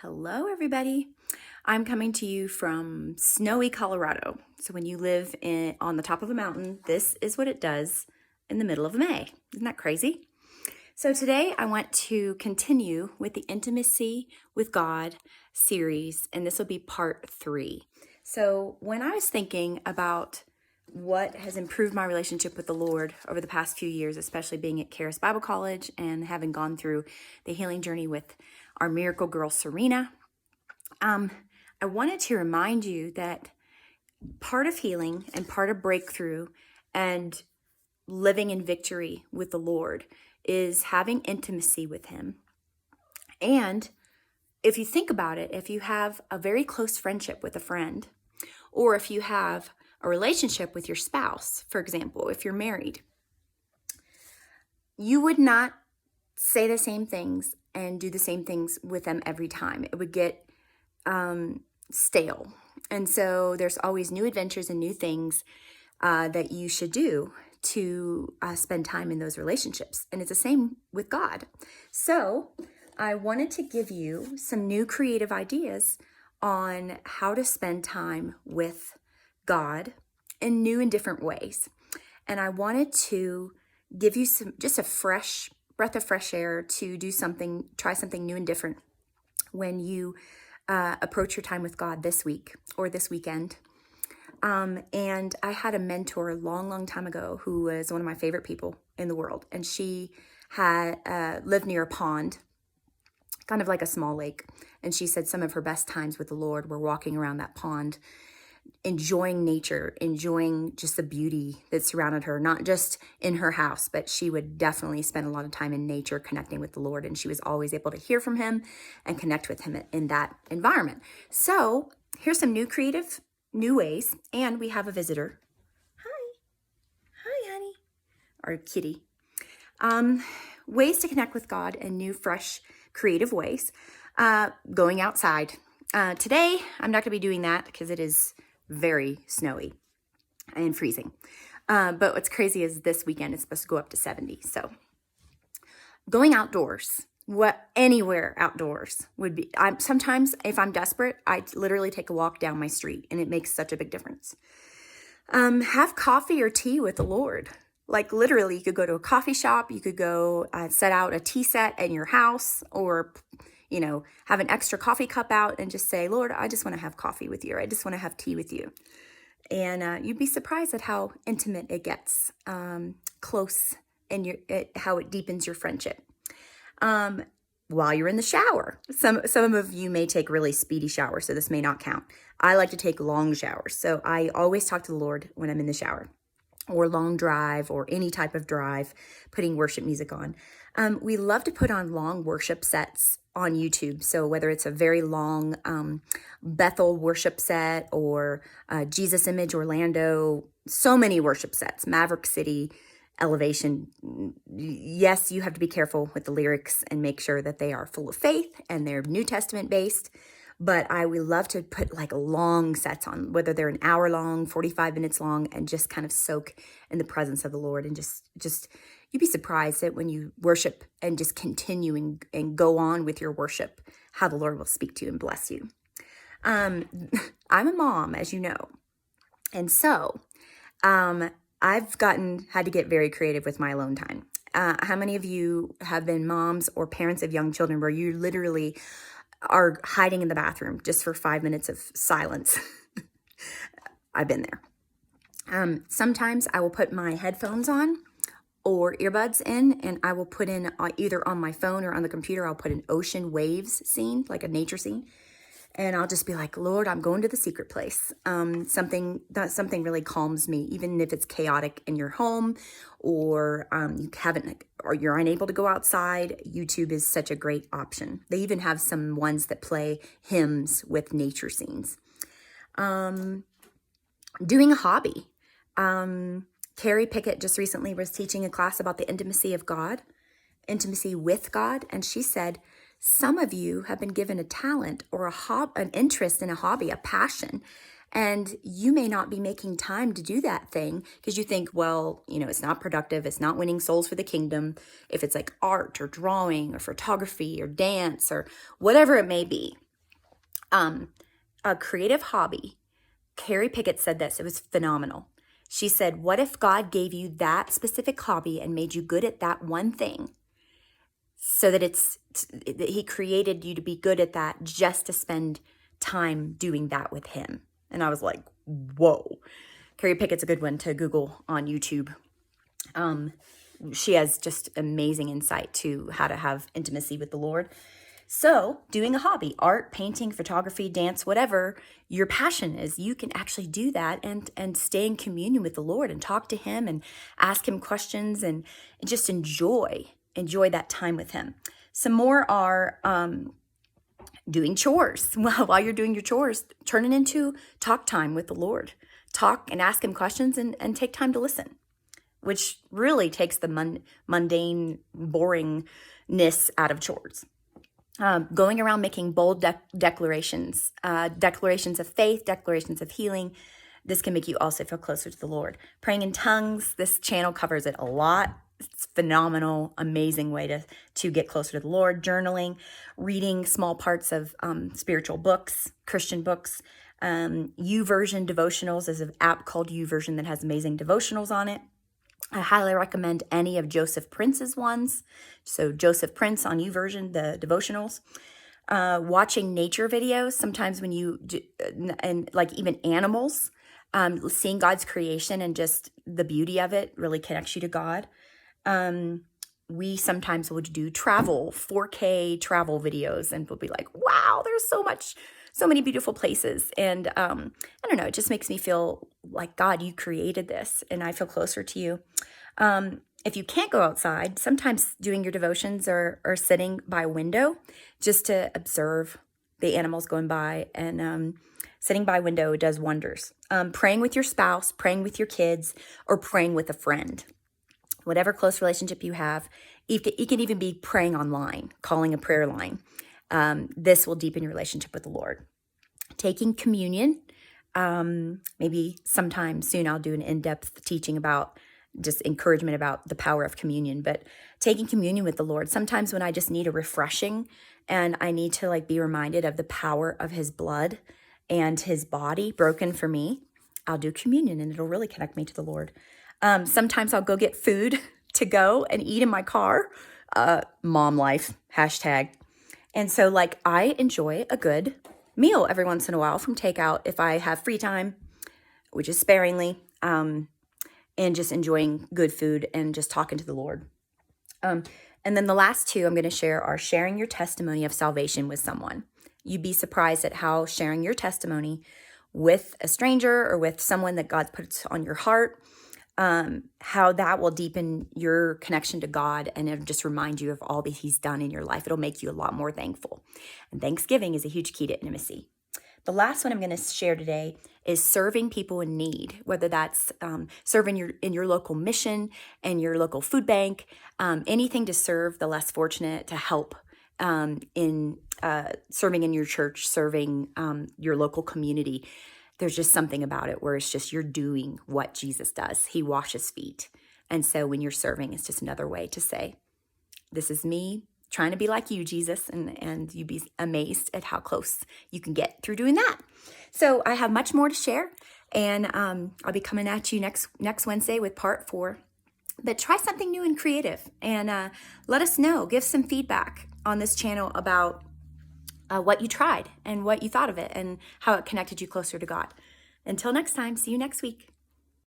Hello, everybody. I'm coming to you from snowy Colorado. So when you live on the top of a mountain, this is what it does in the middle of May. Isn't that crazy? So today I want to continue with the Intimacy with God series, and this will be part 3. So when I was thinking about what has improved my relationship with the Lord over the past few years, especially being at Charis Bible College and having gone through the healing journey with our miracle girl, Serena, I wanted to remind you that part of healing and part of breakthrough and living in victory with the Lord is having intimacy with Him. And if you think about it, if you have a very close friendship with a friend, or if you have a relationship with your spouse, for example, if you're married, you would not say the same things and do the same things with them every time. It would get stale. And so there's always new adventures and new things that you should do to spend time in those relationships. And it's the same with God. So I wanted to give you some new creative ideas on how to spend time with God in new and different ways. And I wanted to give you just a fresh breath of fresh air to try something new and different when you approach your time with God this week or this weekend. And I had a mentor a long time ago who was one of my favorite people in the world. And she had lived near a pond, kind of like a small lake. And she said some of her best times with the Lord were walking around that pond, enjoying nature, enjoying just the beauty that surrounded her, not just in her house, but she would definitely spend a lot of time in nature connecting with the Lord. And she was always able to hear from Him and connect with Him in that environment. So here's some new ways. And we have a visitor. Hi, honey. Our kitty. Ways to connect with God in new, fresh, creative ways. Going outside. Today, I'm not going to be doing that because it is very snowy and freezing. But what's crazy is this weekend it's supposed to go up to 70. So going outdoors, anywhere outdoors would be. Sometimes if I'm desperate, I literally take a walk down my street, and it makes such a big difference. Have coffee or tea with the Lord. Like literally, you could go to a coffee shop. You could go set out a tea set in your house, or have an extra coffee cup out and just say, Lord, I just want to have coffee with you. Or I just want to have tea with you. And you'd be surprised at how intimate it gets, close, and how it deepens your friendship. While you're in the shower, some of you may take really speedy showers, so this may not count. I like to take long showers. So I always talk to the Lord when I'm in the shower, or long drive, or any type of drive, putting worship music on. We love to put on long worship sets on YouTube. So whether it's a very long Bethel worship set, or Jesus Image Orlando, so many worship sets, Maverick City, Elevation. Yes, you have to be careful with the lyrics and make sure that they are full of faith and they're New Testament based. But we love to put like long sets on, whether they're an hour long, 45 minutes long, and just kind of soak in the presence of the Lord. And just you'd be surprised that when you worship and just continue and go on with your worship, how the Lord will speak to you and bless you. I'm a mom, as you know. And so I've had to get very creative with my alone time. How many of you have been moms or parents of young children where you literally are hiding in the bathroom just for 5 minutes of silence? I've been there. Sometimes I will put my headphones on or earbuds in, and I will put in either on my phone or on the computer, I'll put an ocean waves scene, like a nature scene. And I'll just be like, Lord, I'm going to the secret place. Something really calms me, even if it's chaotic in your home, or you're unable to go outside. YouTube is such a great option. They even have some ones that play hymns with nature scenes. Doing a hobby. Carrie Pickett just recently was teaching a class about the intimacy of God, intimacy with God, and she said, some of you have been given a talent or an interest in a hobby, a passion, and you may not be making time to do that thing because you think, well, it's not productive. It's not winning souls for the kingdom. If it's like art or drawing or photography or dance or whatever it may be. A creative hobby. Carrie Pickett said this. It was phenomenal. She said, what if God gave you that specific hobby and made you good at that one thing, so that he created you to be good at that just to spend time doing that with him? And I was like, whoa. Carrie Pickett's a good one to Google on YouTube. She has just amazing insight to how to have intimacy with the Lord. So doing a hobby, art, painting, photography, dance, whatever your passion is, you can actually do that and stay in communion with the Lord and talk to him and ask him questions and just enjoy that time with him. Some more are doing chores. Well, while you're doing your chores, turn it into talk time with the Lord. Talk and ask him questions and take time to listen, which really takes the mundane boringness out of chores. Going around making bold declarations, declarations of faith, declarations of healing. This can make you also feel closer to the Lord. Praying in tongues. This channel covers it a lot. It's phenomenal, amazing way to get closer to the Lord. Journaling, reading small parts of spiritual books, Christian books. YouVersion devotionals is an app called YouVersion that has amazing devotionals on it. I highly recommend any of Joseph Prince's ones. So Joseph Prince on YouVersion, the devotionals. Watching nature videos. Sometimes when you do, and like even animals, seeing God's creation and just the beauty of it really connects you to God. We sometimes would do 4K travel videos, and we'll be like, wow, there's so many beautiful places. And I don't know, it just makes me feel like, God, you created this, and I feel closer to you. If you can't go outside, sometimes doing your devotions or sitting by a window just to observe the animals going by, and sitting by a window does wonders. Praying with your spouse, praying with your kids, or praying with a friend. Whatever close relationship you have, you can even be praying online, calling a prayer line. This will deepen your relationship with the Lord. Taking communion. Maybe sometime soon I'll do an in-depth teaching about just encouragement about the power of communion. But taking communion with the Lord, sometimes when I just need a refreshing and I need to be reminded of the power of his blood and his body broken for me, I'll do communion and it'll really connect me to the Lord. Sometimes I'll go get food to go and eat in my car. Mom life, hashtag. And so I enjoy a good meal every once in a while from takeout if I have free time, which is sparingly, and just enjoying good food and just talking to the Lord. And then the last two I'm going to share are sharing your testimony of salvation with someone. You'd be surprised at how sharing your testimony with a stranger or with someone that God puts on your heart, how that will deepen your connection to God and it'll just remind you of all that he's done in your life. It'll make you a lot more thankful. And Thanksgiving is a huge key to intimacy. The last one I'm going to share today is serving people in need, whether that's serving in your local mission and your local food bank, anything to serve the less fortunate, to help in serving in your church, serving your local community. There's just something about it where it's just you're doing what Jesus does. He washes feet. And so when you're serving, it's just another way to say, this is me trying to be like you, Jesus, and you'd be amazed at how close you can get through doing that. So I have much more to share, and I'll be coming at you next Wednesday with part 4. But try something new and creative, and let us know. Give some feedback on this channel about what you tried and what you thought of it and how it connected you closer to God. Until next time, see you next week.